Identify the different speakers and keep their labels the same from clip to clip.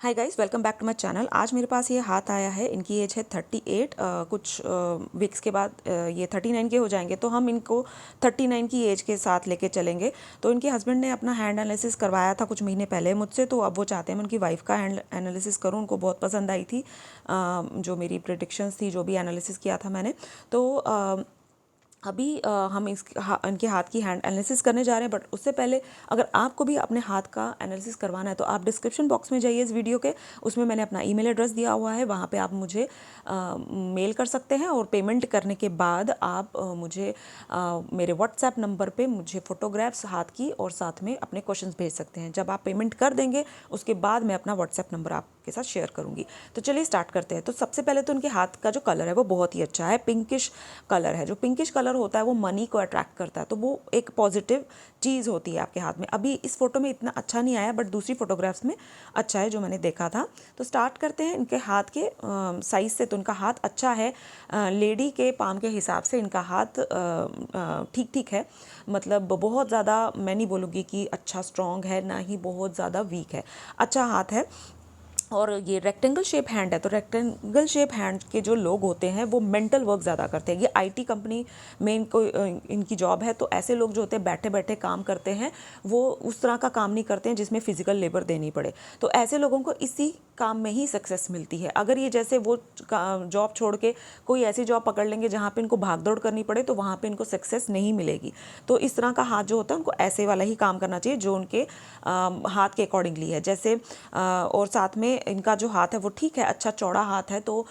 Speaker 1: Hi guys, welcome back to my channel. आज मेरे पास ये हाथ आया है। इनकी एज है 38। कुछ वीक्स के बाद ये 39 के हो जाएंगे, तो हम इनको 39 की एज के साथ लेके चलेंगे। तो इनके हस्बैंड ने अपना हैंड एनालिसिस करवाया था कुछ महीने पहले मुझसे, तो अब वो चाहते हैं मैं उनकी वाइफ का हैंड एनालिसिस करूँ। उनको बहुत पसंद आई थी जो मेरी प्रेडिक्शंस थी, जो भी एनालिसिस किया था मैंने। तो अभी हम इनके हाथ की हैंड एनालिसिस करने जा रहे हैं। बट उससे पहले अगर आपको भी अपने हाथ का एनालिसिस करवाना है तो आप डिस्क्रिप्शन बॉक्स में जाइए इस वीडियो के, उसमें मैंने अपना ईमेल एड्रेस दिया हुआ है, वहाँ पे आप मुझे मेल कर सकते हैं। और पेमेंट करने के बाद आप मुझे मेरे व्हाट्सएप नंबर पे मुझे फ़ोटोग्राफ्स हाथ की और साथ में अपने क्वेश्चंस भेज सकते हैं। जब आप पेमेंट कर देंगे उसके बाद मैं अपना व्हाट्सएप नंबर आपके साथ शेयर करूँगी। तो चलिए स्टार्ट करते हैं। तो सबसे पहले तो उनके हाथ का जो कलर है वो बहुत ही अच्छा है, पिंकिश कलर है। जो पिंकिश कलर होता है वो मनी को अट्रैक्ट करता है, तो वो एक पॉजिटिव चीज़ होती है आपके हाथ में। अभी इस फोटो में इतना अच्छा नहीं आया, बट दूसरी फोटोग्राफ्स में अच्छा है जो मैंने देखा था। तो स्टार्ट करते हैं इनके हाथ के साइज़ से। तो इनका हाथ अच्छा है, लेडी के पाम के हिसाब से इनका हाथ ठीक ठीक है। मतलब बहुत ज़्यादा मैं नहीं बोलूँगी कि अच्छा स्ट्रॉन्ग है, ना ही बहुत ज़्यादा वीक है, अच्छा हाथ है। और ये रेक्टेंगल शेप हैंड है। तो रेक्टेंगल शेप हैंड के जो लोग होते हैं वो मेंटल वर्क ज़्यादा करते हैं। ये आईटी कंपनी में इनकी जॉब है। तो ऐसे लोग जो होते हैं बैठे बैठे काम करते हैं, वो उस तरह का काम नहीं करते हैं जिसमें फिजिकल लेबर देनी पड़े। तो ऐसे लोगों को इसी काम में ही सक्सेस मिलती है। अगर ये जैसे वो जॉब छोड़ के कोई ऐसी जॉब पकड़ लेंगे जहाँ पे इनको भाग दौड़ करनी पड़े, तो वहाँ पे इनको सक्सेस नहीं मिलेगी। तो इस तरह का हाथ जो होता है उनको ऐसे वाला ही काम करना चाहिए जो उनके हाथ के अकॉर्डिंगली है। जैसे और साथ में इनका जो हाथ है वो ठीक है, अच्छा चौड़ा हाथ है। तो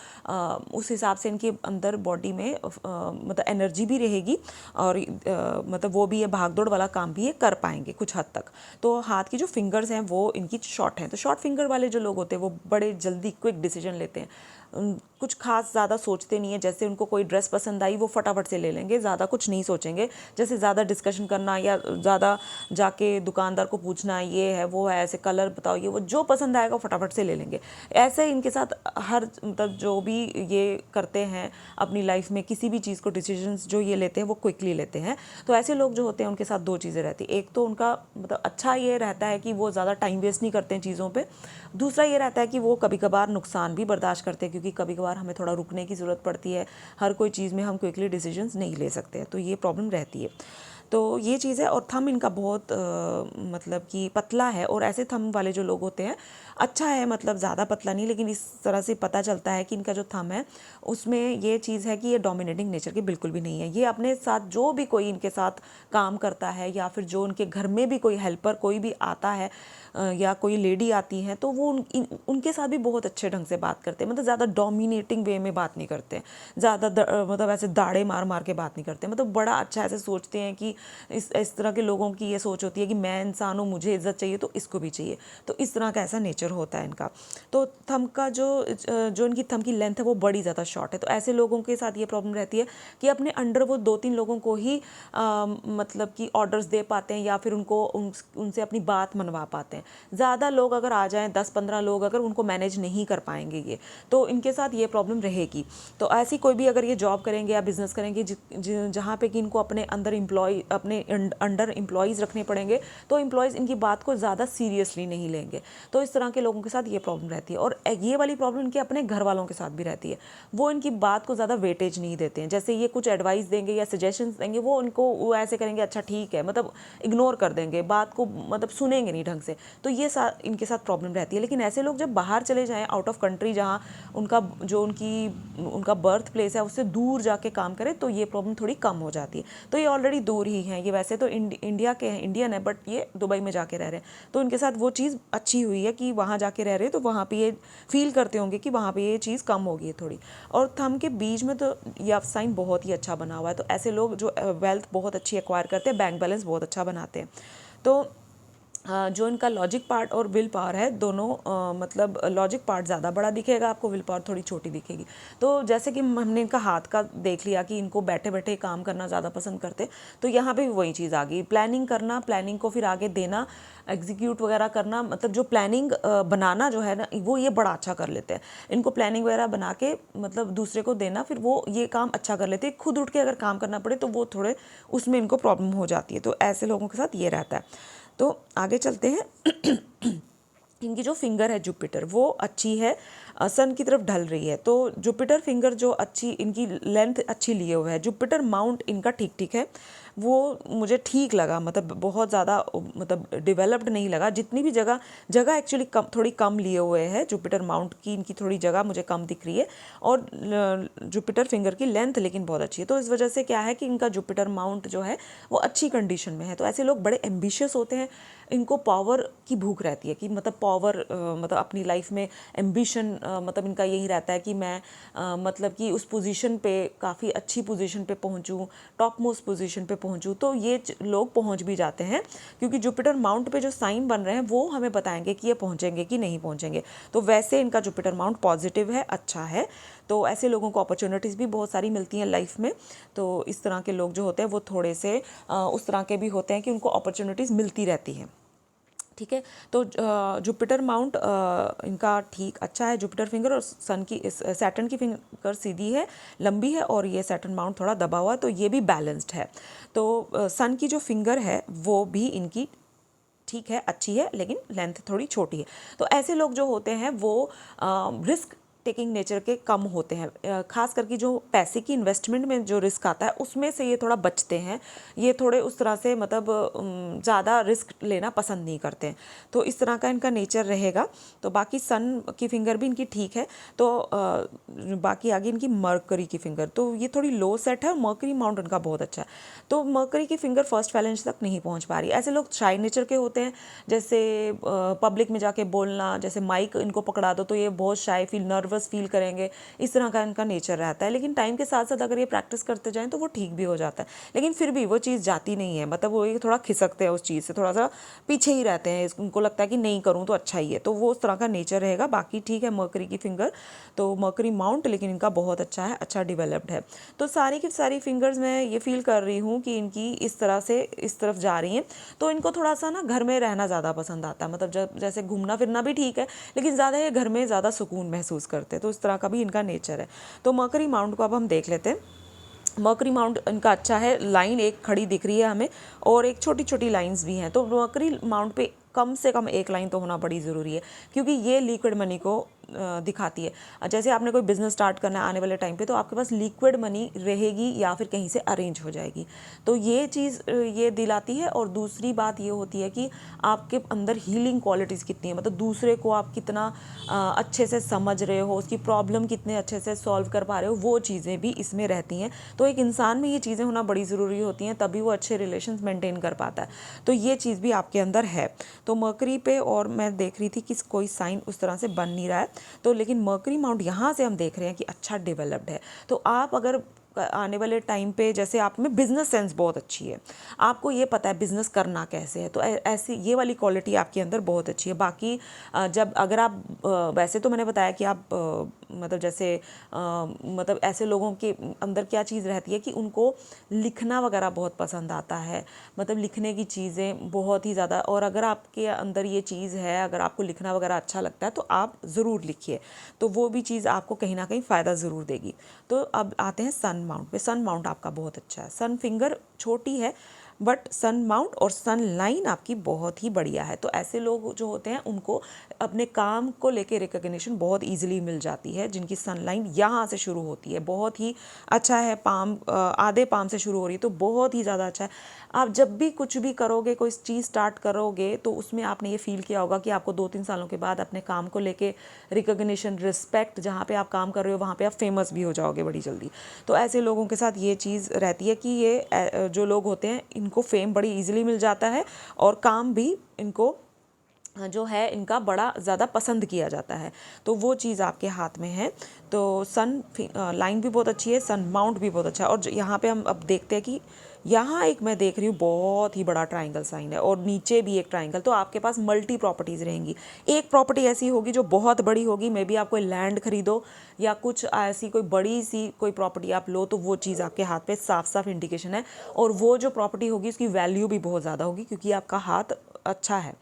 Speaker 1: उस हिसाब से इनके अंदर बॉडी में मतलब एनर्जी भी रहेगी और मतलब वो भी ये भागदौड़ वाला काम भी ये कर पाएंगे कुछ हद तक। तो हाथ की जो फिंगर्स हैं वो इनकी शॉर्ट हैं। तो शॉर्ट फिंगर वाले जो लोग होते हैं वो बड़े जल्दी क्विक डिसीजन लेते हैं, कुछ खास ज़्यादा सोचते नहीं है। जैसे उनको कोई ड्रेस पसंद आई वो फटाफट से ले लेंगे, ज़्यादा कुछ नहीं सोचेंगे। जैसे ज़्यादा डिस्कशन करना या ज़्यादा जाके दुकानदार को पूछना ये है वो है, ऐसे कलर बताओ, ये वो जो पसंद आएगा फटाफट से ले लेंगे। ऐसे इनके साथ हर मतलब जो भी ये करते हैं अपनी लाइफ में, किसी भी चीज़ को डिसीजंस जो ये लेते हैं वो क्विकली लेते हैं। तो ऐसे लोग जो होते हैं उनके साथ दो चीज़ें रहती हैं। एक तो उनका मतलब अच्छा ये रहता है कि वो ज़्यादा टाइम वेस्ट नहीं करते हैं चीज़ों पे। दूसरा ये रहता है कि वो कभी कभार नुकसान भी बर्दाश्त करते हैं, क्योंकि कभी कभार हमें थोड़ा रुकने की ज़रूरत पड़ती है। हर कोई चीज़ में हम क्विकली डिसीजंस नहीं ले सकते हैं, तो ये प्रॉब्लम रहती है। तो ये चीज़ है। और थंब इनका बहुत मतलब कि पतला है। और ऐसे थंब वाले जो लोग होते हैं अच्छा है, मतलब ज़्यादा पतला नहीं, लेकिन इस तरह से पता चलता है कि इनका जो थंब है उसमें ये चीज़ है कि ये डोमिनेटिंग नेचर की बिल्कुल भी नहीं है। ये अपने साथ जो भी कोई इनके साथ काम करता है या फिर जो उनके घर में भी कोई हेल्पर कोई भी आता है या कोई लेडी आती हैं, तो वो उनके साथ भी बहुत अच्छे ढंग से बात करते हैं। मतलब ज़्यादा डोमिनेटिंग वे में बात नहीं करते हैं, ज़्यादा मतलब ऐसे दाड़े मार मार के बात नहीं करते। मतलब बड़ा अच्छा ऐसे सोचते हैं कि इस तरह के लोगों की ये सोच होती है कि मैं इंसान हूँ, मुझे इज्जत चाहिए तो इसको भी चाहिए। तो इस तरह का ऐसा नेचर होता है इनका। तो थंब का जो इनकी थंब की लेंथ है वो बड़ी ज़्यादा शॉर्ट है। तो ऐसे लोगों के साथ ये प्रॉब्लम रहती है कि अपने अंडर वो 2-3 लोगों को ही मतलब कि ऑर्डर्स दे पाते हैं या फिर उनसे अपनी बात मनवा पाते हैं। ज़्यादा लोग अगर आ जाएँ, 10-15 लोग अगर, उनको मैनेज नहीं कर पाएंगे ये, तो इनके साथ ये प्रॉब्लम रहेगी। तो ऐसी कोई भी अगर ये जॉब करेंगे या बिजनेस करेंगे जहाँ पे कि इनको अपने अंडर एम्प्लॉयज़ रखने पड़ेंगे, तो एम्प्लॉयज़ इनकी बात को ज़्यादा सीरियसली नहीं लेंगे। तो इस तरह के लोगों के साथ ये प्रॉब्लम रहती है। और ये वाली प्रॉब्लम इनके अपने घर वालों के साथ भी रहती है। वो इनकी बात को ज़्यादा वेटेज नहीं देते हैं। जैसे ये कुछ एडवाइस देंगे या सजेशंस देंगे, वो ऐसे करेंगे अच्छा ठीक है, मतलब इग्नोर कर देंगे बात को, मतलब सुनेंगे नहीं ढंग से। तो ये इनके साथ प्रॉब्लम रहती है। लेकिन ऐसे लोग जब बाहर चले जाएँ आउट ऑफ कंट्री, जहाँ उनका बर्थ प्लेस है उससे दूर जाके काम करें, तो ये प्रॉब्लम थोड़ी कम हो जाती है। तो ये ऑलरेडी दूर ही हैं, ये वैसे तो इंडिया के हैं, इंडियन है, बट ये दुबई में जाके रह रहे हैं। तो इनके साथ वो चीज़ अच्छी हुई है कि वहाँ जाके रह रहे हैं, तो वहाँ पे ये फील करते होंगे कि वहाँ पे ये चीज़ कम होगी थोड़ी। और थंब के बीच में तो ये साइन बहुत ही अच्छा बना हुआ है। तो ऐसे लोग जो वेल्थ बहुत अच्छी एक्वायर करते हैं, बैंक बैलेंस बहुत अच्छा बनाते हैं। तो जो इनका लॉजिक पार्ट और विल पावर है दोनों, मतलब लॉजिक पार्ट ज़्यादा बड़ा दिखेगा आपको, विल पावर थोड़ी छोटी दिखेगी। तो जैसे कि हमने इनका हाथ का देख लिया कि इनको बैठे बैठे काम करना ज़्यादा पसंद करते, तो यहाँ पे भी वही चीज़ आ गई। प्लानिंग करना, प्लानिंग को फिर आगे देना, एग्जीक्यूट वगैरह करना, मतलब जो प्लानिंग बनाना जो है ना, वो ये बड़ा अच्छा कर लेते हैं। इनको प्लानिंग वगैरह बना के मतलब दूसरे को देना, फिर वो ये काम अच्छा कर लेते हैं। खुद उठ के अगर काम करना पड़े तो वो थोड़े उसमें इनको प्रॉब्लम हो जाती है। तो ऐसे लोगों के साथ ये रहता है। तो आगे चलते हैं। इनकी जो फिंगर है जुपिटर वो अच्छी है, सन की तरफ ढल रही है। तो जुपिटर फिंगर जो अच्छी, इनकी लेंथ अच्छी लिए हुए है। जुपिटर माउंट इनका ठीक ठीक है, वो मुझे ठीक लगा, मतलब बहुत ज़्यादा मतलब डेवलप्ड नहीं लगा। जितनी भी जगह जगह एक्चुअली कम, थोड़ी कम लिए हुए है जुपिटर माउंट की, इनकी थोड़ी जगह मुझे कम दिख रही है। और जुपिटर फिंगर की लेंथ लेकिन बहुत अच्छी है। तो इस वजह से क्या है कि इनका जुपिटर माउंट जो है वो अच्छी कंडीशन में है। तो ऐसे लोग बड़े एम्बिशियस होते हैं, इनको पावर की भूख रहती है कि मतलब पावर, मतलब अपनी लाइफ में एम्बिशन, मतलब इनका यही रहता है कि मैं मतलब कि उस पोजीशन पे, काफ़ी अच्छी पोजीशन पे पहुंचूं, टॉप मोस्ट पोजीशन पे पहुंचूं। तो ये लोग पहुंच भी जाते हैं, क्योंकि जुपिटर माउंट पे जो साइन बन रहे हैं वो हमें बताएंगे कि ये पहुंचेंगे कि नहीं पहुंचेंगे। तो वैसे इनका जुपिटर माउंट पॉजिटिव है, अच्छा है। तो ऐसे लोगों को अपॉर्चुनिटीज़ भी बहुत सारी मिलती हैं लाइफ में। तो इस तरह के लोग जो होते हैं वो थोड़े से उस तरह के भी होते हैं कि उनको अपॉर्चुनिटीज़ मिलती रहती हैं। ठीक है, तो जुपिटर माउंट इनका ठीक अच्छा है। जुपिटर फिंगर और सन की, सैटर्न की फिंगर सीधी है, लंबी है, और ये सैटर्न माउंट थोड़ा दबा हुआ है, तो ये भी बैलेंस्ड है। तो सन की जो फिंगर है वो भी इनकी ठीक है, अच्छी है, लेकिन लेंथ थोड़ी छोटी है। तो ऐसे लोग जो होते हैं वो रिस्क टेकिंग नेचर के कम होते हैं, खास करके जो पैसे की इन्वेस्टमेंट में जो रिस्क आता है उसमें से ये थोड़ा बचते हैं। ये थोड़े उस तरह से मतलब ज़्यादा रिस्क लेना पसंद नहीं करते हैं। तो इस तरह का इनका नेचर रहेगा। तो बाकी सन की फिंगर भी इनकी ठीक है। तो बाकी आगे इनकी मर्करी की फिंगर, तो ये थोड़ी लो सेट है, और मर्करी माउंट उनका बहुत अच्छा है। तो मर्करी की फिंगर फर्स्ट फैलेंज तक नहीं पहुंच पा रही। ऐसे लोग शाय नेचर के होते हैं, जैसे पब्लिक में जाके बोलना, जैसे माइक इनको पकड़ा दो तो ये बहुत शाय फील, नर्वस फील करेंगे, इस तरह का इनका नेचर रहता है। लेकिन टाइम के साथ साथ अगर ये प्रैक्टिस करते जाएं तो वो ठीक भी हो जाता है। लेकिन फिर भी वो चीज़ जाती नहीं है, मतलब वो ये थोड़ा खिसकते हैं उस चीज़ से, थोड़ा सा पीछे ही रहते हैं। उनको लगता है कि नहीं करूँ तो अच्छा ही है, तो वो उस तरह का नेचर रहेगा। बाकी ठीक है मर्करी की फिंगर, तो मर्करी माउंट लेकिन इनका बहुत अच्छा है, अच्छा डेवलप्ड है। तो सारी की सारी फिंगर्स मैं ये फील कर रही हूँ कि इनकी इस तरह से इस तरफ जा रही हैं। तो इनको थोड़ा सा ना घर में रहना ज़्यादा पसंद आता है, मतलब जब जैसे घूमना फिरना भी ठीक है, लेकिन ज़्यादा ये घर में ज़्यादा सुकून महसूस करते हैं। तो इस तरह का भी इनका नेचर है। तो मर्करी माउंट को अब हम देख लेते हैं। मर्करी माउंट इनका अच्छा है, लाइन एक खड़ी दिख रही है हमें, और एक छोटी छोटी लाइंस भी हैं। तो मर्करी माउंट पे कम से कम एक लाइन तो होना बड़ी ज़रूरी है, क्योंकि ये लिक्विड मनी को दिखाती है। जैसे आपने कोई बिजनेस स्टार्ट करना है आने वाले टाइम पे, तो आपके पास लिक्विड मनी रहेगी या फिर कहीं से अरेंज हो जाएगी। तो ये चीज़ ये दिलाती है। और दूसरी बात ये होती है कि आपके अंदर हीलिंग क्वालिटीज़ कितनी है, मतलब दूसरे को आप कितना अच्छे से समझ रहे हो, उसकी प्रॉब्लम कितने अच्छे से सॉल्व कर पा रहे हो, वो चीज़ें भी इसमें रहती हैं। तो एक इंसान में ये चीज़ें होना बड़ी ज़रूरी होती हैं, तभी वो अच्छे रिलेशंस मेंटेन कर पाता है। तो ये चीज़ भी आपके अंदर है। तो मर्करी पे, और मैं देख रही थी कि कोई साइन उस तरह से बन नहीं रहा है, तो लेकिन मर्करी माउंट यहाँ से हम देख रहे हैं कि अच्छा डेवलप्ड है। तो आप अगर आने वाले टाइम पे, जैसे आप में बिजनेस सेंस बहुत अच्छी है, आपको ये पता है बिजनेस करना कैसे है, तो ऐसी ये वाली क्वालिटी आपके अंदर बहुत अच्छी है। बाकी जब अगर आप वैसे तो मैंने बताया कि आप मतलब जैसे मतलब ऐसे लोगों के अंदर क्या चीज़ रहती है कि उनको लिखना वगैरह बहुत पसंद आता है, मतलब लिखने की चीज़ें बहुत ही ज़्यादा। और अगर आपके अंदर ये चीज़ है, अगर आपको लिखना वगैरह अच्छा लगता है तो आप ज़रूर लिखिए, तो वो भी चीज़ आपको कहीं ना कहीं फ़ायदा ज़रूर देगी। तो अब आते हैं सन माउंट पे। सन माउंट आपका बहुत अच्छा है। सन फिंगर छोटी है, बट सन माउंट और सन लाइन आपकी बहुत ही बढ़िया है। तो ऐसे लोग जो होते हैं उनको अपने काम को लेके रिकॉग्निशन बहुत इजीली मिल जाती है, जिनकी सन लाइन यहाँ से शुरू होती है। बहुत ही अच्छा है, पाम आधे पाम से शुरू हो रही है, तो बहुत ही ज़्यादा अच्छा है। आप जब भी कुछ भी करोगे, कोई चीज़ स्टार्ट करोगे, तो उसमें आपने ये फील किया होगा कि आपको 2-3 सालों के बाद अपने काम को लेके रिकॉग्निशन, रिस्पेक्ट, जहाँ पे आप काम कर रहे हो वहाँ पे आप फेमस भी हो जाओगे बड़ी जल्दी। तो ऐसे लोगों के साथ ये चीज़ रहती है कि ये जो लोग होते हैं इनको फेम बड़ी इजीली मिल जाता है, और काम भी इनको जो है इनका बड़ा ज़्यादा पसंद किया जाता है। तो वो चीज़ आपके हाथ में है। तो सन लाइन भी बहुत अच्छी है, सन माउंट भी बहुत अच्छा है। और यहाँ पे हम अब देखते हैं कि यहाँ एक मैं देख रही हूँ बहुत ही बड़ा ट्राइंगल साइन है, और नीचे भी एक ट्राइंगल। तो आपके पास मल्टी प्रॉपर्टीज़ रहेंगी। एक प्रॉपर्टी ऐसी होगी जो बहुत बड़ी होगी, मे बी आप कोई लैंड खरीदो या कुछ ऐसी कोई बड़ी सी कोई प्रॉपर्टी आप लो, तो वो चीज़ आपके हाथ पे साफ साफ इंडिकेशन है। और वो जो प्रॉपर्टी होगी उसकी वैल्यू भी बहुत ज़्यादा होगी, क्योंकि आपका हाथ अच्छा है।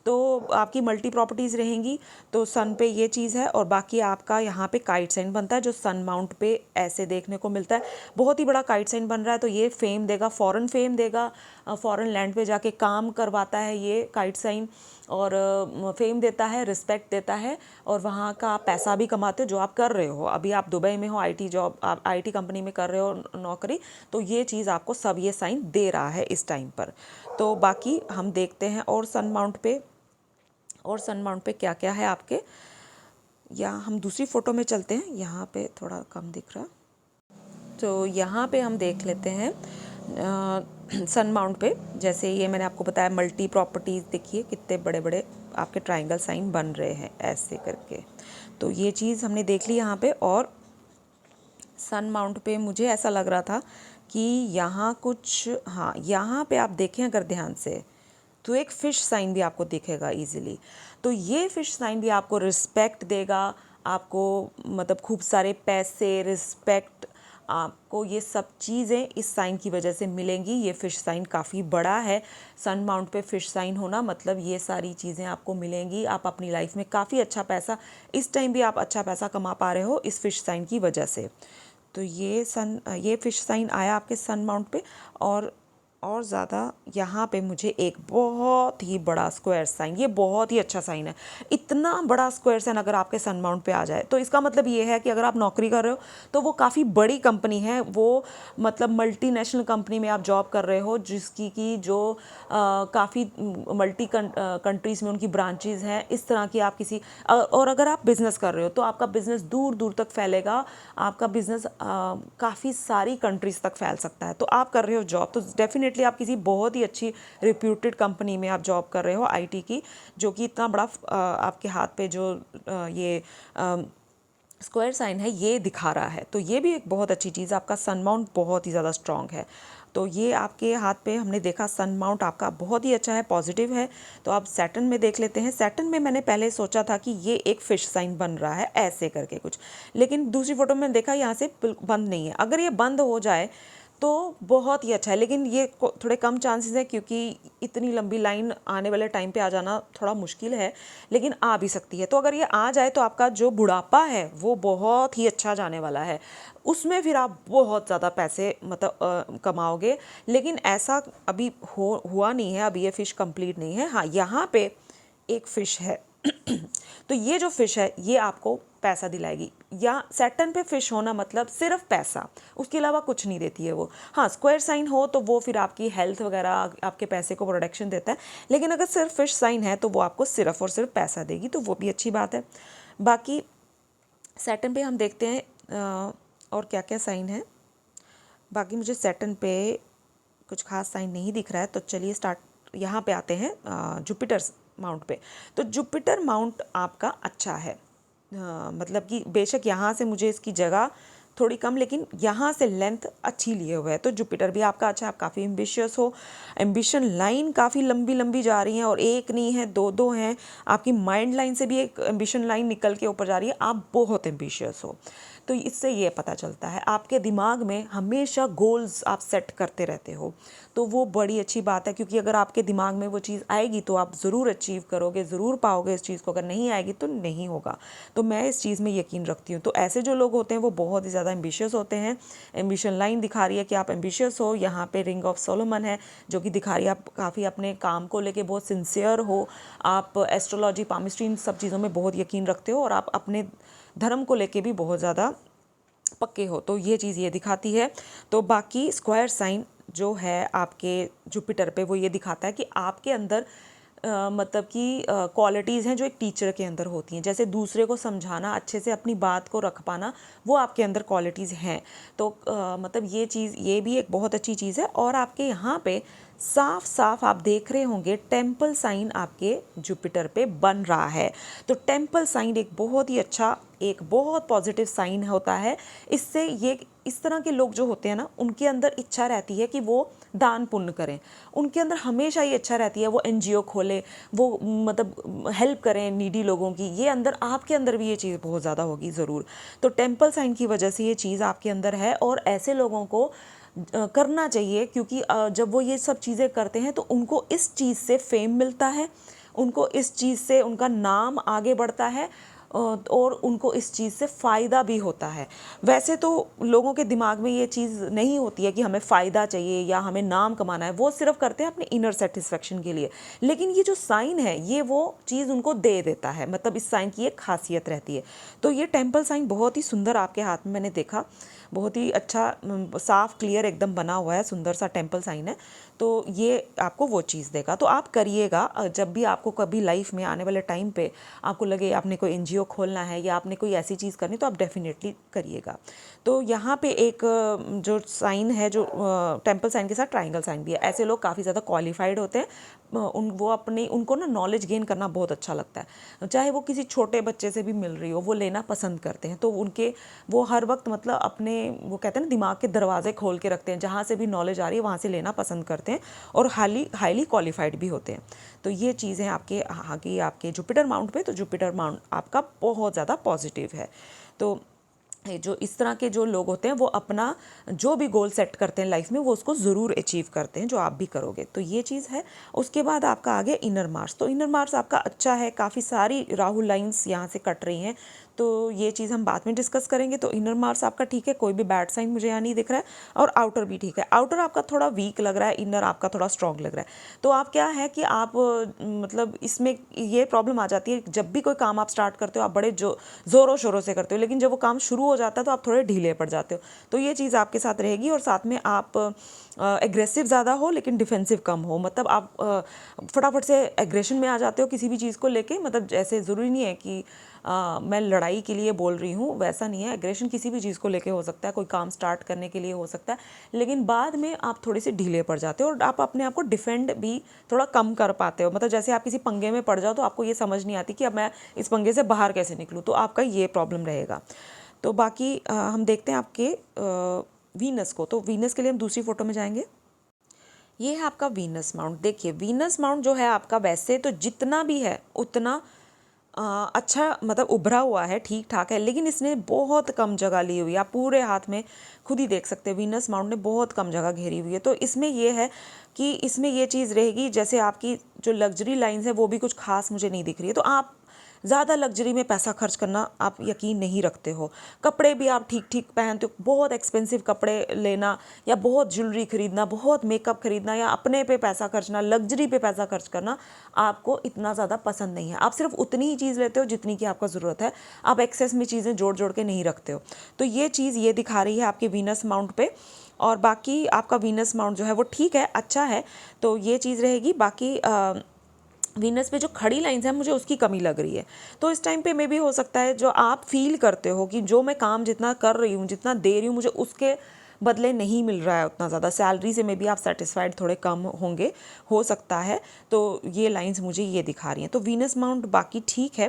Speaker 1: तो आपकी मल्टी प्रॉपर्टीज़ रहेंगी। तो सन पे ये चीज़ है। और बाकी आपका यहाँ पे काइट साइन बनता है, जो सन माउंट पे ऐसे देखने को मिलता है। बहुत ही बड़ा काइट साइन बन रहा है, तो ये फेम देगा, फॉरेन फेम देगा, फॉरेन लैंड पे जाके काम करवाता है ये काइट साइन। और फेम देता है, रिस्पेक्ट देता है, और वहाँ का आप पैसा भी कमाते हो जो आप कर रहे हो। अभी आप दुबई में हो, आईटी जॉब, आप आईटी कंपनी में कर रहे हो नौकरी, तो ये चीज़ आपको सब ये साइन दे रहा है इस टाइम पर। तो बाकी हम देखते हैं और सन माउंट पे क्या क्या है आपके, या हम दूसरी फ़ोटो में चलते हैं, यहाँ पे थोड़ा कम दिख रहा। तो यहाँ पे हम देख लेते हैं सन माउंट पे, जैसे ये मैंने आपको बताया मल्टी प्रॉपर्टीज़, देखिए कितने बड़े बड़े आपके ट्रायंगल साइन बन रहे हैं ऐसे करके। तो ये चीज़ हमने देख ली यहाँ पे। और सन माउंट पे मुझे ऐसा लग रहा था कि यहाँ कुछ, हाँ यहाँ पे आप देखें अगर ध्यान से, तो एक फ़िश साइन भी आपको दिखेगा इजीली। तो ये फ़िश साइन भी आपको रिस्पेक्ट देगा, आपको मतलब खूब सारे पैसे, रिस्पेक्ट, आपको ये सब चीज़ें इस साइन की वजह से मिलेंगी। ये फ़िश साइन काफ़ी बड़ा है, सन माउंट पे फ़िश साइन होना मतलब ये सारी चीज़ें आपको मिलेंगी। आप अपनी लाइफ में काफ़ी अच्छा पैसा, इस टाइम भी आप अच्छा पैसा कमा पा रहे हो इस फ़िश साइन की वजह से। तो ये फ़िश साइन आया आपके सन माउंट पे। और ज़्यादा यहाँ पे मुझे एक बहुत ही बड़ा स्क्वायर साइन, ये बहुत ही अच्छा साइन है। इतना बड़ा स्क्वायर साइन अगर आपके सन माउंट पे आ जाए तो इसका मतलब ये है कि अगर आप नौकरी कर रहे हो तो वो काफ़ी बड़ी कंपनी है, वो मतलब मल्टीनेशनल कंपनी में आप जॉब कर रहे हो, जिसकी की जो काफ़ी मल्टी कंट्रीज़ में उनकी ब्रांचेज़ हैं। इस तरह की आप किसी और अगर आप बिज़नेस कर रहे हो तो आपका बिज़नेस दूर दूर तक फैलेगा, आपका बिज़नेस काफ़ी सारी कंट्रीज़ तक फैल सकता है। तो आप कर रहे हो जॉब, तो डेफिनेटली आप किसी बहुत ही अच्छी रिप्यूटेड कंपनी में आप जॉब कर रहे हो आईटी की, जो कि इतना बड़ा आपके हाथ पे जो ये स्क्वायर साइन है ये दिखा रहा है। तो ये भी एक बहुत अच्छी चीज़, आपका सन माउंट बहुत ही ज़्यादा स्ट्रॉन्ग है। तो ये आपके हाथ पे हमने देखा सन माउंट आपका बहुत ही अच्छा है, पॉजिटिव है। तो आप सैटर्न में देख लेते हैं। सैटर्न में मैंने पहले सोचा था कि ये एक फ़िश साइन बन रहा है ऐसे करके कुछ, लेकिन दूसरी फोटो में देखा यहाँ से बंद नहीं है। अगर ये बंद हो जाए तो बहुत ही अच्छा है, लेकिन ये थोड़े कम चांसेस है क्योंकि इतनी लंबी लाइन आने वाले टाइम पे आ जाना थोड़ा मुश्किल है, लेकिन आ भी सकती है। तो अगर ये आ जाए तो आपका जो बुढ़ापा है वो बहुत ही अच्छा जाने वाला है, उसमें फिर आप बहुत ज़्यादा पैसे मतलब कमाओगे। लेकिन ऐसा अभी हुआ नहीं है, अभी ये फ़िश कंप्लीट नहीं है। हाँ, यहाँ पे एक फ़िश है तो ये जो फ़िश है ये आपको पैसा दिलाएगी। या सैटर्न पे फ़िश होना मतलब सिर्फ पैसा, उसके अलावा कुछ नहीं देती है वो। हाँ, स्क्वायर साइन हो तो वो फिर आपकी हेल्थ वगैरह, आपके पैसे को प्रोटेक्शन देता है, लेकिन अगर सिर्फ फ़िश साइन है तो वो आपको सिर्फ और सिर्फ पैसा देगी, तो वो भी अच्छी बात है। बाकी सैटर्न पे हम देखते हैं और क्या क्या साइन है। बाकी मुझे सैटर्न पे कुछ खास साइन नहीं दिख रहा है, तो चलिए यहाँ पे आते हैं जुपिटर माउंट पे। तो जुपिटर माउंट आपका अच्छा है, मतलब कि बेशक यहाँ से मुझे इसकी जगह थोड़ी कम, लेकिन यहाँ से लेंथ अच्छी लिए हुए है। तो जुपिटर भी आपका अच्छा है, आप काफ़ी एम्बिशियस हो, एम्बिशन लाइन काफ़ी लंबी लंबी जा रही हैं, और एक नहीं है दो दो हैं। आपकी माइंड लाइन से भी एक एम्बिशन लाइन निकल के ऊपर जा रही है, आप बहुत एम्बिशियस हो। तो इससे ये पता चलता है आपके दिमाग में हमेशा गोल्स आप सेट करते रहते हो, तो वो बड़ी अच्छी बात है, क्योंकि अगर आपके दिमाग में वो चीज़ आएगी तो आप ज़रूर अचीव करोगे, ज़रूर पाओगे इस चीज़ को। अगर नहीं आएगी तो नहीं होगा। तो मैं इस चीज़ में यकीन रखती हूँ। तो ऐसे जो लोग होते हैं वो बहुत ही ज़्यादा एम्बिशियस होते हैं। एम्बिशन लाइन दिखा रही है कि आप एम्बिशियस हो। यहाँ पे रिंग ऑफ सोलोमन है जो कि दिखा रही है आप काफ़ी अपने काम को लेके बहुत सिंसियर हो, आप एस्ट्रोलॉजी, पामिस्ट्री, इन सब चीज़ों में बहुत यकीन रखते हो, और आप अपने धर्म को लेके भी बहुत ज़्यादा पक्के हो। तो ये चीज़ ये दिखाती है। तो बाकी स्क्वायर साइन जो है आपके जुपिटर पे, वो ये दिखाता है कि आपके अंदर मतलब कि क्वालिटीज़ हैं जो एक टीचर के अंदर होती हैं, जैसे दूसरे को समझाना, अच्छे से अपनी बात को रख पाना, वो आपके अंदर क्वालिटीज़ हैं। तो मतलब ये चीज़, ये भी एक बहुत अच्छी चीज़ है। और आपके यहाँ पे साफ साफ आप देख रहे होंगे टेम्पल साइन आपके जुपिटर पे बन रहा है। तो टेम्पल साइन एक बहुत ही अच्छा, एक बहुत पॉजिटिव साइन होता है। इससे ये, इस तरह के लोग जो होते हैं ना, उनके अंदर इच्छा रहती है कि वो दान पुण्य करें, उनके अंदर हमेशा ये इच्छा रहती है वो एनजीओ खोले, वो मतलब हेल्प करें नीडी लोगों की। ये अंदर, आपके अंदर भी ये चीज़ बहुत ज़्यादा होगी ज़रूर। तो टेम्पल साइन की वजह से ये चीज़ आपके अंदर है, और ऐसे लोगों को करना चाहिए, क्योंकि जब वो ये सब चीज़ें करते हैं तो उनको इस चीज़ से फेम मिलता है, उनको इस चीज़ से उनका नाम आगे बढ़ता है, और उनको इस चीज़ से फ़ायदा भी होता है। वैसे तो लोगों के दिमाग में ये चीज़ नहीं होती है कि हमें फ़ायदा चाहिए या हमें नाम कमाना है, वो सिर्फ करते हैं अपने इनर सेटिस्फेक्शन के लिए। लेकिन ये जो साइन है ये वो चीज़ उनको दे देता है, मतलब इस साइन की एक खासियत रहती है। तो ये टेम्पल साइन बहुत ही सुंदर आपके हाथ में मैंने देखा, बहुत ही अच्छा साफ क्लियर एकदम बना हुआ है, सुंदर सा टेम्पल साइन है। तो ये आपको वो चीज़ देगा। तो आप करिएगा, जब भी आपको कभी लाइफ में आने वाले टाइम पे आपको लगे आपने कोई एनजीओ खोलना है या आपने कोई ऐसी चीज़ करनी, तो आप डेफिनेटली करिएगा। तो यहाँ पे एक जो साइन है, जो टेम्पल साइन के साथ ट्राइंगल साइन भी है, ऐसे लोग काफ़ी ज़्यादा क्वालिफाइड होते हैं। उनको ना नॉलेज गेन करना बहुत अच्छा लगता है, चाहे वो किसी छोटे बच्चे से भी मिल रही हो, वो लेना पसंद करते हैं। तो वो हर वक्त मतलब अपने, वो कहते हैं ना, दिमाग के दरवाजे खोल के रखते हैं, जहाँ से भी नॉलेज आ रही है वहाँ से लेना पसंद करते हैं, और हाईली क्वालिफाइड भी होते हैं। तो ये चीज़ें आपके जुपिटर माउंट पे, तो जुपिटर माउंट आपका बहुत ज़्यादा पॉजिटिव है। तो जो इस तरह के जो लोग होते हैं वो अपना जो भी गोल सेट करते हैं लाइफ में, वो उसको ज़रूर अचीव करते हैं, जो आप भी करोगे। तो ये चीज़ है। उसके बाद आपका आगे इनर मार्स। तो इनर मार्स आपका अच्छा है, काफ़ी सारी राहु लाइंस यहाँ से कट रही हैं, तो ये चीज़ हम बाद में डिस्कस करेंगे। तो इनर मार्स आपका ठीक है, कोई भी बैड साइन मुझे यहाँ नहीं दिख रहा है, और आउटर भी ठीक है। आउटर आपका थोड़ा वीक लग रहा है, इनर आपका थोड़ा स्ट्रॉन्ग लग रहा है। तो आप क्या है कि आप मतलब इसमें ये प्रॉब्लम आ जाती है, जब भी कोई काम आप स्टार्ट करते हो आप बड़े ज़ोरों शोरों से करते हो, लेकिन जब वो काम शुरू हो जाता है तो आप थोड़े ढीले पड़ जाते हो। तो ये चीज़ आपके साथ रहेगी। और साथ में आप एग्रेसिव ज़्यादा हो लेकिन डिफेंसिव कम हो, मतलब आप फटाफट से एग्रेशन में आ जाते हो किसी भी चीज़ को लेके। मतलब जैसे ज़रूरी नहीं है कि मैं लड़ाई के लिए बोल रही हूँ, वैसा नहीं है। एग्रेशन किसी भी चीज़ को लेके हो सकता है, कोई काम स्टार्ट करने के लिए हो सकता है, लेकिन बाद में आप थोड़े से ढीले पड़ जाते हो और आप अपने आप को डिफेंड भी थोड़ा कम कर पाते हो। मतलब जैसे आप किसी पंगे में पड़ जाओ तो आपको ये समझ नहीं आती कि अब मैं इस पंगे से बाहर कैसे निकलूँ, तो आपका ये प्रॉब्लम रहेगा। तो बाकी हम देखते हैं आपके वीनस को। तो वीनस के लिए हम दूसरी फोटो में जाएंगे। ये है आपका वीनस माउंट। देखिए वीनस माउंट जो है आपका, वैसे तो जितना भी है उतना अच्छा, मतलब उभरा हुआ है, ठीक ठाक है, लेकिन इसने बहुत कम जगह ली हुई है। आप पूरे हाथ में खुद ही देख सकते हैं, वीनस माउंट ने बहुत कम जगह घेरी हुई है। तो इसमें ये है कि इसमें ये चीज़ रहेगी, जैसे आपकी जो लग्जरी लाइंस है वो भी कुछ खास मुझे नहीं दिख रही है। तो आप ज़्यादा लग्जरी में पैसा खर्च करना आप यकीन नहीं रखते हो। कपड़े भी आप ठीक ठीक पहनते हो, बहुत एक्सपेंसिव कपड़े लेना या बहुत ज्वेलरी खरीदना, बहुत मेकअप खरीदना या अपने पे पैसा खर्चना, लग्जरी पे पैसा खर्च करना आपको इतना ज़्यादा पसंद नहीं है। आप सिर्फ उतनी ही चीज़ लेते हो जितनी की आपको ज़रूरत है, आप एक्सेस में चीज़ें जोड़ जोड़ के नहीं रखते हो। तो ये चीज़ ये दिखा रही है आपके वीनस माउंट पे। और बाकी आपका वीनस माउंट जो है वो ठीक है, अच्छा है। तो ये चीज़ रहेगी। बाकी वीनस पे जो खड़ी लाइंस है मुझे उसकी कमी लग रही है। तो इस टाइम पे मे भी हो सकता है जो आप फील करते हो कि जो मैं काम जितना कर रही हूँ, जितना दे रही हूँ, मुझे उसके बदले नहीं मिल रहा है उतना ज़्यादा, सैलरी से मे भी आप सेटिस्फाइड थोड़े कम होंगे, हो सकता है। तो ये लाइंस मुझे ये दिखा रही हैं। तो वीनस माउंट बाकी ठीक है।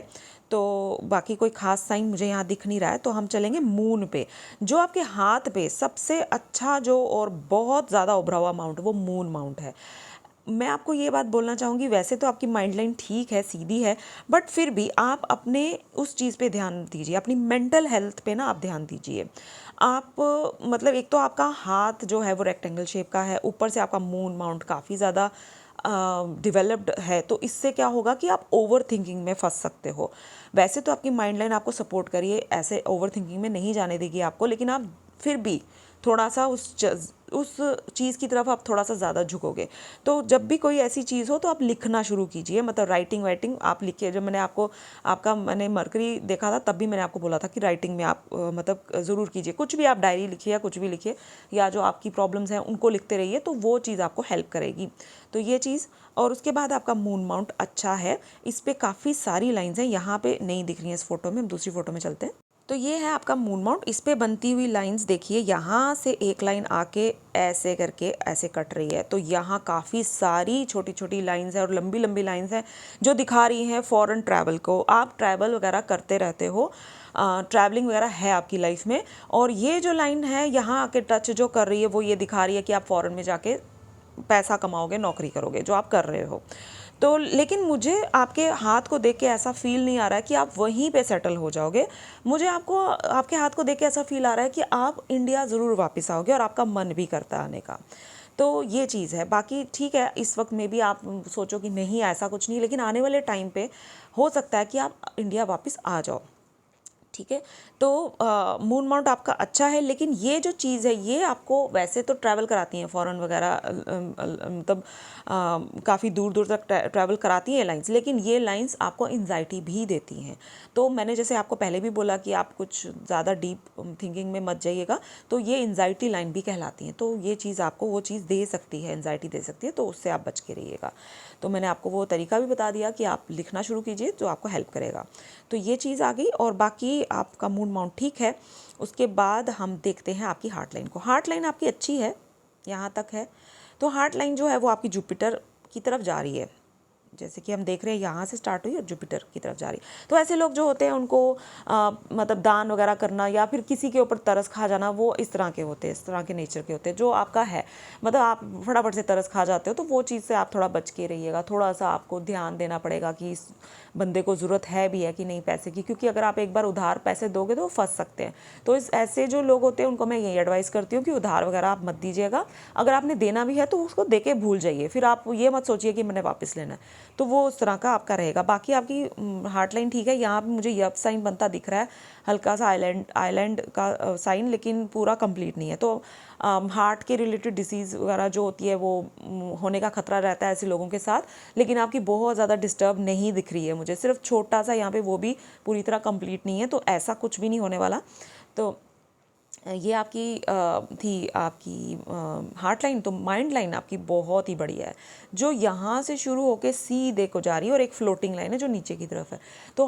Speaker 1: तो बाकी कोई खास साइन मुझे यहाँ दिख नहीं रहा है। तो हम चलेंगे मून पे। जो आपके हाथ पे सबसे अच्छा जो और बहुत ज़्यादा उभरा हुआ माउंट, वो मून माउंट है। मैं आपको ये बात बोलना चाहूँगी, वैसे तो आपकी माइंड लाइन ठीक है, सीधी है, बट फिर भी आप अपने उस चीज़ पे ध्यान दीजिए, अपनी मेंटल हेल्थ पे ना आप ध्यान दीजिए। आप मतलब एक तो आपका हाथ जो है वो रेक्टेंगल शेप का है, ऊपर से आपका मून माउंट काफ़ी ज़्यादा डेवलप्ड है। तो इससे क्या होगा कि आप ओवर थिंकिंग में फंस सकते हो। वैसे तो आपकी माइंड लाइन आपको सपोर्ट करिए, ऐसे ओवर थिंकिंग में नहीं जाने देगी आपको, लेकिन आप फिर भी थोड़ा सा उस चीज़ की तरफ आप थोड़ा सा ज़्यादा झुकोगे। तो जब भी कोई ऐसी चीज़ हो तो आप लिखना शुरू कीजिए, मतलब राइटिंग वाइटिंग आप लिखिए। जब मैंने मरकरी देखा था तब भी मैंने आपको बोला था कि राइटिंग में आप मतलब ज़रूर कीजिए। कुछ भी आप डायरी लिखिए या कुछ भी लिखिए, या जो आपकी प्रॉब्लम्स हैं उनको लिखते रहिए, तो वो चीज़ आपको हेल्प करेगी। तो ये चीज़। और उसके बाद आपका मून माउंट अच्छा है, इस पर काफ़ी सारी लाइन्स हैं, यहाँ पे नहीं दिख रही हैं इस फोटो में। हम दूसरी फोटो में चलते हैं। तो ये है आपका मून माउंट। इस पे बनती हुई लाइंस देखिए, यहाँ से एक लाइन आके ऐसे करके ऐसे कट रही है। तो यहाँ काफ़ी सारी छोटी छोटी लाइंस है और लंबी लंबी लाइंस है जो दिखा रही हैं फॉरेन ट्रैवल को। आप ट्रैवल वगैरह करते रहते हो, ट्रैवलिंग वगैरह है आपकी लाइफ में, और ये जो लाइन है यहाँ आके टच जो कर रही है वो ये दिखा रही है कि आप फॉरेन में जाके पैसा कमाओगे, नौकरी करोगे, जो आप कर रहे हो। तो लेकिन मुझे आपके हाथ को देख के ऐसा फील नहीं आ रहा है कि आप वहीं पे सेटल हो जाओगे। मुझे आपके हाथ को देख के ऐसा फील आ रहा है कि आप इंडिया ज़रूर वापस आओगे और आपका मन भी करता है आने का। तो ये चीज़ है। बाकी ठीक है, इस वक्त में भी आप सोचो कि नहीं ऐसा कुछ नहीं, लेकिन आने वाले टाइम पे हो सकता है कि आप इंडिया वापस आ जाओ। ठीक है। तो मून माउंट आपका अच्छा है, लेकिन ये जो चीज़ है ये आपको वैसे तो ट्रैवल कराती हैं फॉरेन वगैरह, मतलब काफ़ी दूर दूर तक ट्रैवल कराती हैं लाइंस, लेकिन ये लाइंस आपको एंजाइटी भी देती हैं। तो मैंने जैसे आपको पहले भी बोला कि आप कुछ ज़्यादा डीप थिंकिंग में मत जाइएगा, तो ये एंजाइटी लाइन भी कहलाती हैं। तो ये चीज़ आपको वो चीज़ दे सकती है, एंजाइटी दे सकती है, तो उससे आप बच के रहिएगा। तो मैंने आपको वो तरीका भी बता दिया कि आप लिखना शुरू कीजिए, जो आपको हेल्प करेगा। तो ये चीज़ आ गई, और बाकी आपका मूड माउंट ठीक है। उसके बाद हम देखते हैं आपकी हार्ट लाइन को। हार्ट लाइन आपकी अच्छी है, यहाँ तक है। तो हार्ट लाइन जो है वो आपकी जुपिटर की तरफ जा रही है, जैसे कि हम देख रहे हैं यहाँ से स्टार्ट हुई और जुपिटर की तरफ जा रही। तो ऐसे लोग जो होते हैं उनको मतलब दान वगैरह करना या फिर किसी के ऊपर तरस खा जाना, वो इस तरह के होते हैं, इस तरह के नेचर के होते हैं। जो आपका है, मतलब आप फटाफट से तरस खा जाते हो, तो वो चीज़ से आप थोड़ा बच के रहिएगा। थोड़ा सा आपको ध्यान देना पड़ेगा कि इस बंदे को ज़रूरत है भी है कि नहीं पैसे की, क्योंकि अगर आप एक बार उधार पैसे दोगे तो वो फंस सकते हैं। तो इस ऐसे जो लोग होते हैं उनको मैं यही एडवाइस करती हूँ कि उधार वगैरह आप मत दीजिएगा। अगर आपने देना भी है तो उसको दे के भूल जाइए, फिर आप ये मत सोचिए कि मैंने वापस लेना है। तो वो उस तरह का आपका रहेगा। बाकी आपकी हार्ट लाइन ठीक है। यहाँ पे मुझे यप साइन बनता दिख रहा है, हल्का सा आइलैंड का साइन, लेकिन पूरा कंप्लीट नहीं है। तो हार्ट के रिलेटेड डिसीज़ वगैरह जो होती है वो होने का खतरा रहता है ऐसे लोगों के साथ, लेकिन आपकी बहुत ज़्यादा डिस्टर्ब नहीं दिख रही है मुझे, सिर्फ छोटा सा यहाँ पे, वो भी पूरी तरह कंप्लीट नहीं है, तो ऐसा कुछ भी नहीं होने वाला। तो ये आपकी थी आपकी हार्ट लाइन। तो माइंड लाइन आपकी बहुत ही बढ़िया है, जो यहाँ से शुरू होके सीधे को जा रही है, और एक फ्लोटिंग लाइन है जो नीचे की तरफ है। तो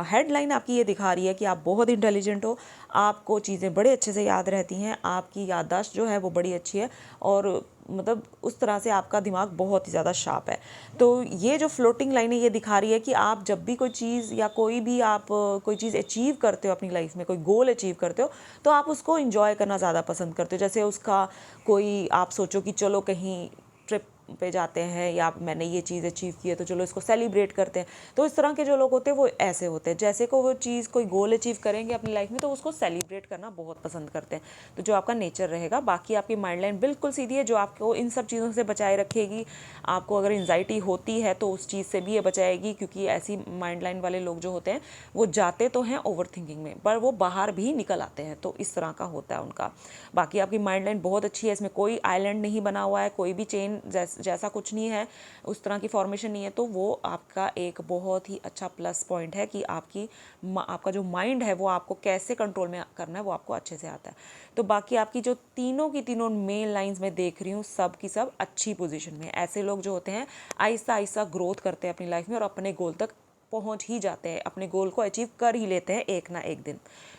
Speaker 1: हेड लाइन आपकी ये दिखा रही है कि आप बहुत इंटेलिजेंट हो, आपको चीज़ें बड़े अच्छे से याद रहती हैं, आपकी याददाश्त जो है वो बड़ी अच्छी है, और मतलब उस तरह से आपका दिमाग बहुत ही ज़्यादा शार्प है। तो ये जो फ्लोटिंग लाइन है ये दिखा रही है कि आप जब भी कोई चीज़ या कोई भी आप कोई चीज़ अचीव करते हो अपनी लाइफ में, कोई गोल अचीव करते हो, तो आप उसको एंजॉय करना ज़्यादा पसंद करते हो। जैसे उसका कोई आप सोचो कि चलो कहीं ट्रिप पे जाते हैं, या मैंने ये चीज़ अचीव की है तो चलो इसको सेलिब्रेट करते हैं। तो इस तरह के जो लोग होते हैं वो ऐसे होते हैं, जैसे को वो चीज़ कोई गोल अचीव करेंगे अपनी लाइफ में तो उसको सेलिब्रेट करना बहुत पसंद करते हैं। तो जो आपका नेचर रहेगा। बाकी आपकी माइंड लाइन बिल्कुल सीधी है, जो आपको इन सब चीज़ों से बचाए रखेगी। आपको अगर एंजाइटी होती है तो उस चीज़ से भी ये बचाएगी, क्योंकि ऐसी माइंड लाइन वाले लोग जो होते हैं वो जाते तो हैं ओवर थिंकिंग में, पर वो बाहर भी निकल आते हैं। तो इस तरह का होता है उनका। बाकी आपकी माइंड लाइन बहुत अच्छी है, इसमें कोई आइलैंड नहीं बना हुआ है, कोई भी चेन जैसा कुछ नहीं है, उस तरह की फॉर्मेशन नहीं है। तो वो आपका एक बहुत ही अच्छा प्लस पॉइंट है कि आपका जो माइंड है वो आपको कैसे कंट्रोल में करना है वो आपको अच्छे से आता है। तो बाकी आपकी जो तीनों की तीनों मेन लाइंस में देख रही हूँ, सब की सब अच्छी पोजीशन में। ऐसे लोग जो होते हैं आहिस्ता आहिस्ता ग्रोथ करते हैं अपनी लाइफ में, और अपने गोल तक पहुंच ही जाते हैं, अपने गोल को अचीव कर ही लेते हैं एक ना एक दिन।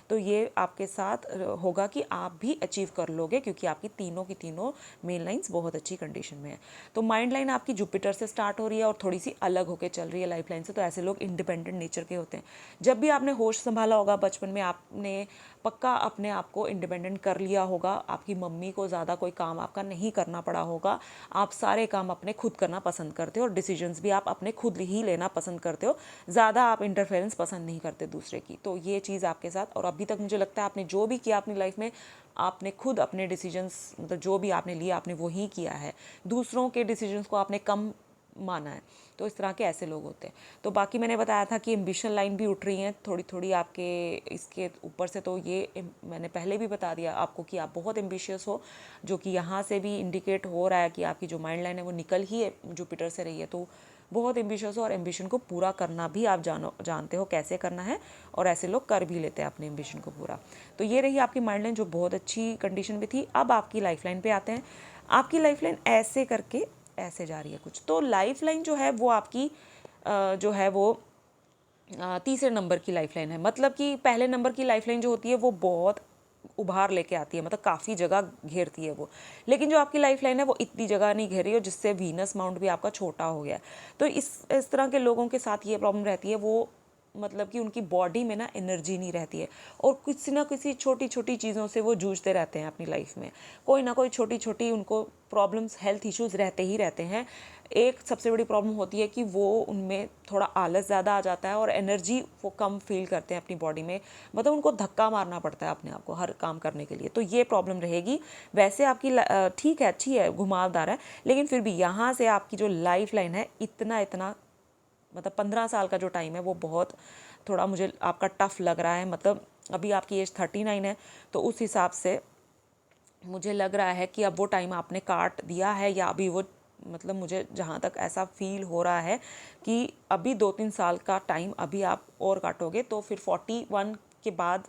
Speaker 1: तो ये आपके साथ होगा कि आप भी अचीव कर लोगे, क्योंकि आपकी तीनों की तीनों मेन लाइंस बहुत अच्छी कंडीशन में है। तो माइंड लाइन आपकी जुपिटर से स्टार्ट हो रही है और थोड़ी सी अलग होकर चल रही है लाइफ लाइन से। तो ऐसे लोग इंडिपेंडेंट नेचर के होते हैं। जब भी आपने होश संभाला होगा बचपन में, आपने पक्का अपने आप को इंडिपेंडेंट कर लिया होगा। आपकी मम्मी को ज़्यादा कोई काम आपका नहीं करना पड़ा होगा। आप सारे काम अपने खुद करना पसंद करते हो, और डिसीजंस भी आप अपने खुद ही लेना पसंद करते हो। ज़्यादा आप इंटरफेरेंस पसंद नहीं करते दूसरे की। तो ये चीज़ आपके साथ, और अभी तक मुझे लगता है आपने जो भी किया अपनी लाइफ में, आपने खुद अपने डिसीजंस, मतलब जो भी आपने लिया आपने वो ही किया है। दूसरों के डिसीजंस को आपने कम माना है। तो इस तरह के ऐसे लोग होते हैं। तो बाकी मैंने बताया था कि एम्बिशन लाइन भी उठ रही हैं थोड़ी थोड़ी आपके इसके ऊपर से। तो ये मैंने पहले भी बता दिया आपको कि आप बहुत एम्बिशियस हो, जो कि यहाँ से भी इंडिकेट हो रहा है कि आपकी जो माइंड लाइन है वो निकल ही जुपिटर से रही है। तो बहुत एम्बिशियस हो, और एम्बिशन को पूरा करना भी आप जानते हो कैसे करना है, और ऐसे लोग कर भी लेते हैं अपने एम्बिशन को पूरा। तो ये रही आपकी माइंड लाइन जो बहुत अच्छी कंडीशन में थी। अब आपकी लाइफ लाइन पे आते हैं। आपकी लाइफ लाइन ऐसे करके ऐसे जा रही है कुछ। तो लाइफ लाइन जो है वो आपकी जो है वो तीसरे नंबर की लाइफ लाइन है। मतलब कि पहले नंबर की लाइफ लाइन जो होती है वो बहुत उभार लेके आती है, मतलब काफ़ी जगह घेरती है वो। लेकिन जो आपकी लाइफ लाइन है वो इतनी जगह नहीं घेर रही है, जिससे वीनस माउंट भी आपका छोटा हो गया है। तो इस तरह के लोगों के साथ ये प्रॉब्लम रहती है, वो मतलब कि उनकी बॉडी में ना एनर्जी नहीं रहती है, और किसी ना किसी छोटी छोटी चीज़ों से वो जूझते रहते हैं अपनी लाइफ में। कोई ना कोई छोटी छोटी उनको प्रॉब्लम्स, हेल्थ इश्यूज़ रहते ही रहते हैं। एक सबसे बड़ी प्रॉब्लम होती है कि वो उनमें थोड़ा आलस ज़्यादा आ जाता है, और एनर्जी वो कम फील करते हैं अपनी बॉडी में। मतलब उनको धक्का मारना पड़ता है अपने आप को हर काम करने के लिए। तो ये प्रॉब्लम रहेगी। वैसे आपकी ठीक है, अच्छी है, घुमावदार है, लेकिन फिर भी यहाँ से आपकी जो लाइफ लाइन है इतना मतलब 15 साल का जो टाइम है वो बहुत थोड़ा मुझे आपका टफ़ लग रहा है, मतलब अभी आपकी एज 39 है, तो उस हिसाब से मुझे लग रहा है कि अब वो टाइम आपने काट दिया है, या अभी वो, मतलब मुझे जहाँ तक ऐसा फील हो रहा है कि अभी 2-3 साल का टाइम अभी आप और काटोगे, तो फिर 41 के बाद,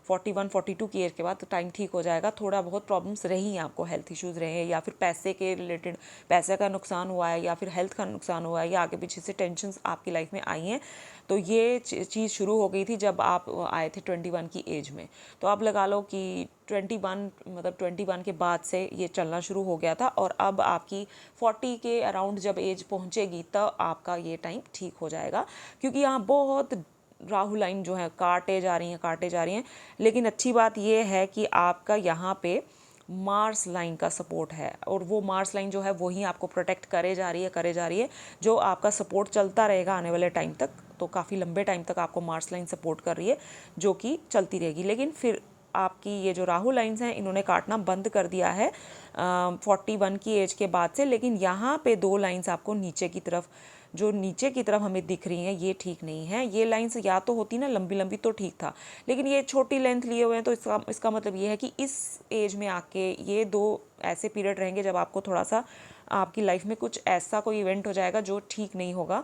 Speaker 1: 41-42 की एज के बाद तो टाइम ठीक हो जाएगा। थोड़ा बहुत प्रॉब्लम्स रही हैं आपको, हेल्थ इश्यूज़ रहे हैं, या फिर पैसे के रिलेटेड पैसे का नुकसान हुआ है, या फिर हेल्थ का नुकसान हुआ है, या आगे पीछे से टेंशन्स आपकी लाइफ में आई हैं। तो ये चीज़ शुरू हो गई थी जब आप आए थे 21 की एज में। तो आप लगा लो कि 21, मतलब 21 के बाद से ये चलना शुरू हो गया था, और अब आपकी 40 के अराउंड जब एज पहुंचेगी तब आपका ये टाइम ठीक हो जाएगा, क्योंकि यहाँ बहुत राहु लाइन जो है काटे जा रही हैं। लेकिन अच्छी बात ये है कि आपका यहाँ पे मार्स लाइन का सपोर्ट है, और वो मार्स लाइन जो है वही आपको प्रोटेक्ट करे जा रही है, जो आपका सपोर्ट चलता रहेगा आने वाले टाइम तक। तो काफ़ी लंबे टाइम तक आपको मार्स लाइन सपोर्ट कर रही है, जो कि चलती रहेगी। लेकिन फिर आपकी ये जो राहु लाइन्स हैं, इन्होंने काटना बंद कर दिया है 41 की एज के बाद से। लेकिन यहाँ पे 2 लाइन्स आपको नीचे की तरफ हमें दिख रही हैं, ये ठीक नहीं है। ये लाइन्स या तो होती ना लंबी लंबी तो ठीक था, लेकिन ये छोटी लेंथ लिए हुए हैं, तो इसका मतलब ये है कि इस एज में आके ये 2 ऐसे पीरियड रहेंगे जब आपको थोड़ा सा आपकी लाइफ में कुछ ऐसा कोई इवेंट हो जाएगा जो ठीक नहीं होगा।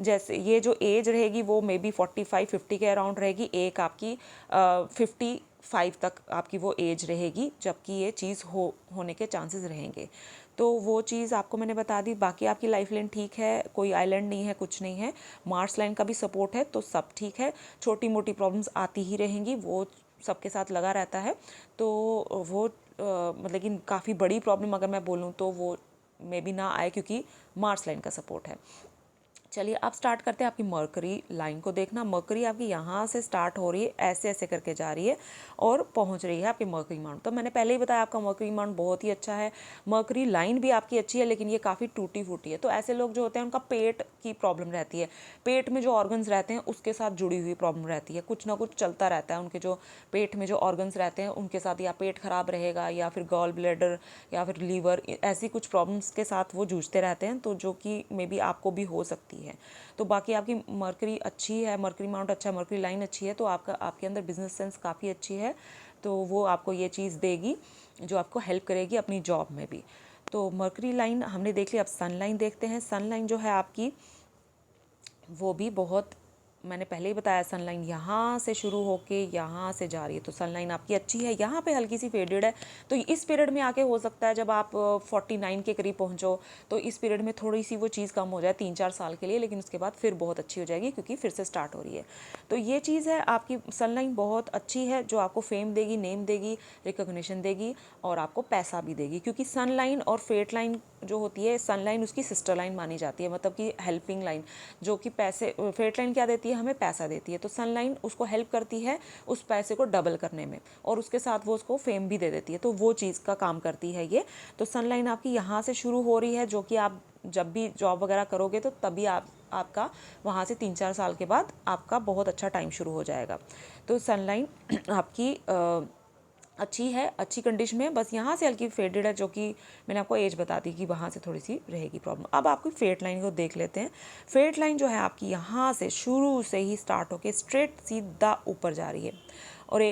Speaker 1: जैसे ये जो एज रहेगी वो मे बी 45-50 के अराउंड रहेगी, एक आपकी 55 तक आपकी वो एज रहेगी जबकि ये चीज़ होने के चांसेस रहेंगे। तो वो चीज़ आपको मैंने बता दी। बाकी आपकी लाइफ लाइन ठीक है, कोई आइलैंड नहीं है, कुछ नहीं है, मार्स लाइन का भी सपोर्ट है, तो सब ठीक है। छोटी मोटी प्रॉब्लम्स आती ही रहेंगी, वो सबके साथ लगा रहता है। तो वो लेकिन काफ़ी बड़ी प्रॉब्लम अगर मैं बोलूँ तो वो मे बी ना आए, क्योंकि मार्स लाइन का सपोर्ट है। चलिए अब स्टार्ट करते हैं आपकी मरकरी लाइन को देखना। मरकरी आपकी यहाँ से स्टार्ट हो रही है, ऐसे ऐसे करके जा रही है और पहुँच रही है आपके मरकरी माउंट। तो मैंने पहले ही बताया आपका मरकरी माउंट बहुत ही अच्छा है, मरकरी लाइन भी आपकी अच्छी है, लेकिन ये काफ़ी टूटी फूटी है। तो ऐसे लोग जो होते हैं उनका पेट की प्रॉब्लम रहती है, पेट में जो ऑर्गन्स रहते हैं उसके साथ जुड़ी हुई प्रॉब्लम रहती है, कुछ ना कुछ चलता रहता है। उनके जो पेट में जो ऑर्गन्स रहते हैं उनके साथ या पेट खराब रहेगा, या फिर गॉल ब्लैडर, या फिर लीवर, ऐसी कुछ प्रॉब्लम्स के साथ वो जूझते रहते हैं, तो जो कि मे बी आपको भी हो सकती है। तो बाकी आपकी मरकरी अच्छी है, मरकरी माउंट अच्छा है, मरकरी लाइन अच्छी है, तो आपके अंदर बिजनेस सेंस काफ़ी अच्छी है, तो वो आपको ये चीज़ देगी जो आपको हेल्प करेगी अपनी जॉब में भी। तो मरकरी लाइन हमने देख ली। अब सन लाइन देखते हैं। सन लाइन जो है आपकी वो भी बहुत, मैंने पहले ही बताया, सन लाइन यहाँ से शुरू होके यहाँ से जा रही है, तो सन लाइन आपकी अच्छी है। यहाँ पे हल्की सी फेडेड है, तो इस पीरियड में आके हो सकता है जब आप 49 के करीब पहुँचो तो इस पीरियड में थोड़ी सी वो चीज़ कम हो जाए 3-4 साल के लिए, लेकिन उसके बाद फिर बहुत अच्छी हो जाएगी क्योंकि फिर से स्टार्ट हो रही है। तो ये चीज़ है, आपकी सन लाइन बहुत अच्छी है, जो आपको फेम देगी, नेम देगी, रिकॉग्निशन देगी, और आपको पैसा भी देगी। क्योंकि सन लाइन और फेट लाइन जो होती है, सन लाइन उसकी सिस्टर लाइन मानी जाती है, मतलब कि हेल्पिंग लाइन, जो कि पैसे, फेट लाइन क्या देती है, हमें पैसा देती है, तो सन लाइन उसको हेल्प करती है उस पैसे को डबल करने में, और उसके साथ वो उसको फेम भी दे देती है, तो वो चीज़ का काम करती है ये। तो सन लाइन आपकी यहाँ से शुरू हो रही है, जो कि आप जब भी जॉब वगैरह करोगे तो तभी आपका वहाँ से 3-4 साल के बाद आपका बहुत अच्छा टाइम शुरू हो जाएगा। तो सन लाइन आपकी अच्छी है, अच्छी कंडीशन में, बस यहाँ से हल्की फेडेड है, जो कि मैंने आपको एज बता दी कि वहाँ से थोड़ी सी रहेगी प्रॉब्लम। अब आपकी फेट लाइन को देख लेते हैं। फेट लाइन जो है आपकी यहाँ से शुरू से ही स्टार्ट होके स्ट्रेट सीधा ऊपर जा रही है, और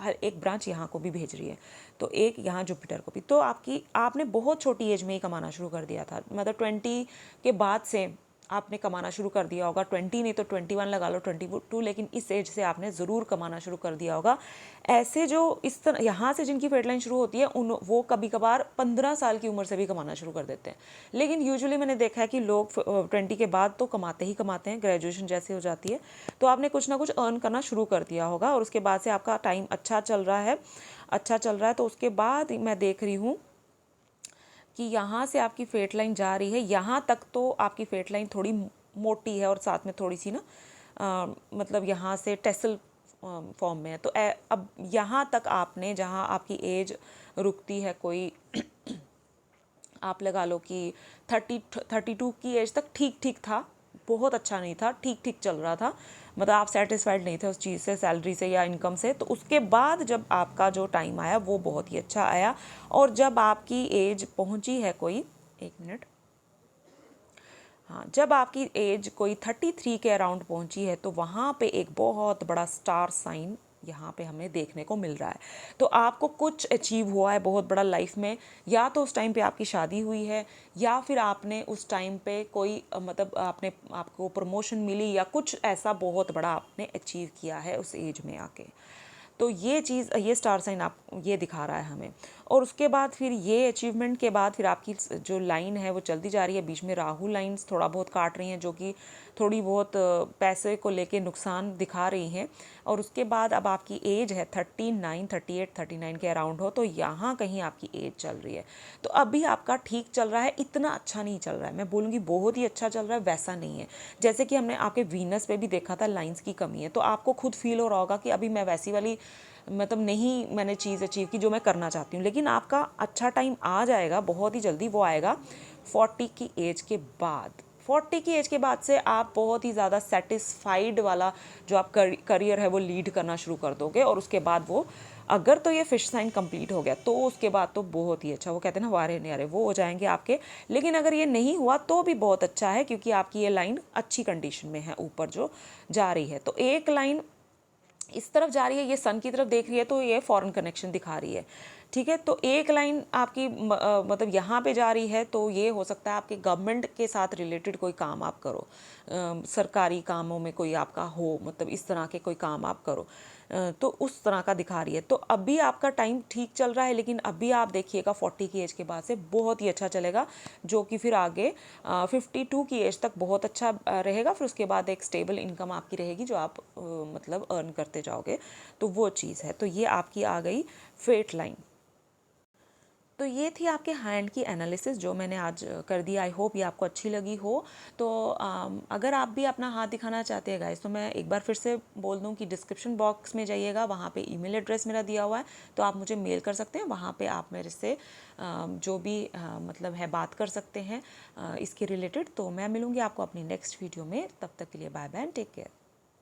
Speaker 1: हर एक ब्रांच यहाँ को भी भेज रही है, तो एक यहाँ जुपिटर को भी। तो आपने बहुत छोटी एज में ही कमाना शुरू कर दिया था, मतलब 20 के बाद से आपने कमाना शुरू कर दिया होगा, 20 नहीं तो 21 लगा लो, 22, लेकिन इस एज से आपने ज़रूर कमाना शुरू कर दिया होगा। ऐसे जो इस तरह यहाँ से जिनकी फेट लाइन शुरू होती है वो कभी कभार 15 साल की उम्र से भी कमाना शुरू कर देते हैं, लेकिन यूजुअली मैंने देखा है कि लोग 20 के बाद तो कमाते ही कमाते हैं, ग्रेजुएशन जैसे हो जाती है तो आपने कुछ ना कुछ अर्न करना शुरू कर दिया होगा, और उसके बाद से आपका टाइम अच्छा चल रहा है। तो उसके बाद मैं देख रही हूँ कि यहाँ से आपकी फेट लाइन जा रही है, यहाँ तक तो आपकी फेट लाइन थोड़ी मोटी है, और साथ में थोड़ी सी ना मतलब यहाँ से टेसल फॉर्म में है। तो अब यहाँ तक आपने, जहाँ आपकी एज रुकती है कोई आप लगा लो कि 32 की एज तक ठीक ठीक था, बहुत अच्छा नहीं था, ठीक ठीक चल रहा था, मतलब आप सेटिस्फाइड नहीं थे उस चीज़ से, सैलरी से या इनकम से। तो उसके बाद जब आपका जो टाइम आया वो बहुत ही अच्छा आया, और जब आपकी एज पहुंची है कोई, एक मिनट, हाँ, जब आपकी एज कोई 33 के अराउंड पहुंची है तो वहाँ पे एक बहुत बड़ा स्टार साइन यहाँ पे हमें देखने को मिल रहा है। तो आपको कुछ अचीव हुआ है बहुत बड़ा लाइफ में, या तो उस टाइम पे आपकी शादी हुई है, या फिर आपने उस टाइम पे कोई मतलब आपने आपको प्रमोशन मिली, या कुछ ऐसा बहुत बड़ा आपने अचीव किया है उस एज में आके। तो ये चीज़, ये स्टार साइन आप ये दिखा रहा है हमें। और उसके बाद फिर ये अचीवमेंट के बाद फिर आपकी जो लाइन है वो चलती जा रही है। बीच में राहु लाइंस थोड़ा बहुत काट रही हैं, जो कि थोड़ी बहुत पैसे को लेके नुकसान दिखा रही हैं। और उसके बाद अब आपकी एज है 39, 38, 39 के अराउंड हो, तो यहाँ कहीं आपकी एज चल रही है। तो अभी आपका ठीक चल रहा है, इतना अच्छा नहीं चल रहा है, मैं बोलूँगी बहुत ही अच्छा चल रहा है, वैसा नहीं है जैसे कि हमने आपके वीनस पे भी देखा था लाइंस की कमी है। तो आपको खुद फील हो रहा होगा कि अभी मैं वैसी वाली मतलब नहीं मैंने चीज़ अचीव की जो मैं करना चाहती हूँ। लेकिन आपका अच्छा टाइम आ जाएगा बहुत ही जल्दी, वो आएगा 40 की एज के बाद। 40 की एज के बाद से आप बहुत ही ज़्यादा सेटिस्फाइड वाला जो आप करियर है वो लीड करना शुरू कर दोगे। और उसके बाद वो, अगर तो ये फिश साइन कंप्लीट हो गया तो उसके बाद तो बहुत ही अच्छा, वो कहते हैं ना वारे न्यारे, वो हो जाएंगे आपके। लेकिन अगर ये नहीं हुआ तो भी बहुत अच्छा है, क्योंकि आपकी ये लाइन अच्छी कंडीशन में है ऊपर जो जा रही है। तो एक लाइन इस तरफ जा रही है, ये सन की तरफ देख रही है, तो ये फॉरेन कनेक्शन दिखा रही है, ठीक है। तो एक लाइन आपकी मतलब यहाँ पे जा रही है, तो ये हो सकता है आपके गवर्नमेंट के साथ रिलेटेड कोई काम आप करो, सरकारी कामों में कोई आपका हो, मतलब इस तरह के कोई काम आप करो, तो उस तरह का दिखा रही है। तो अभी आपका टाइम ठीक चल रहा है, लेकिन अभी आप देखिएगा 40 की एज के बाद से बहुत ही अच्छा चलेगा, जो कि फिर आगे 52 की एज तक बहुत अच्छा रहेगा। फिर उसके बाद एक स्टेबल इनकम आपकी रहेगी जो आप मतलब अर्न करते जाओगे, तो वो चीज़ है। तो ये आपकी आ गई फेट लाइन। तो ये थी आपके हैंड की एनालिसिस जो मैंने आज कर दिया। आई होप ये आपको अच्छी लगी हो। तो अगर आप भी अपना हाथ दिखाना चाहते हैं गाइस, तो मैं एक बार फिर से बोल दूं कि डिस्क्रिप्शन बॉक्स में जाइएगा, वहाँ पे ईमेल एड्रेस मेरा दिया हुआ है, तो आप मुझे मेल कर सकते हैं। वहाँ पे आप मेरे से जो भी मतलब है बात कर सकते हैं इसके रिलेटेड। तो मैं मिलूँगी आपको अपनी नेक्स्ट वीडियो में, तब तक के लिए बाय बाय, टेक केयर।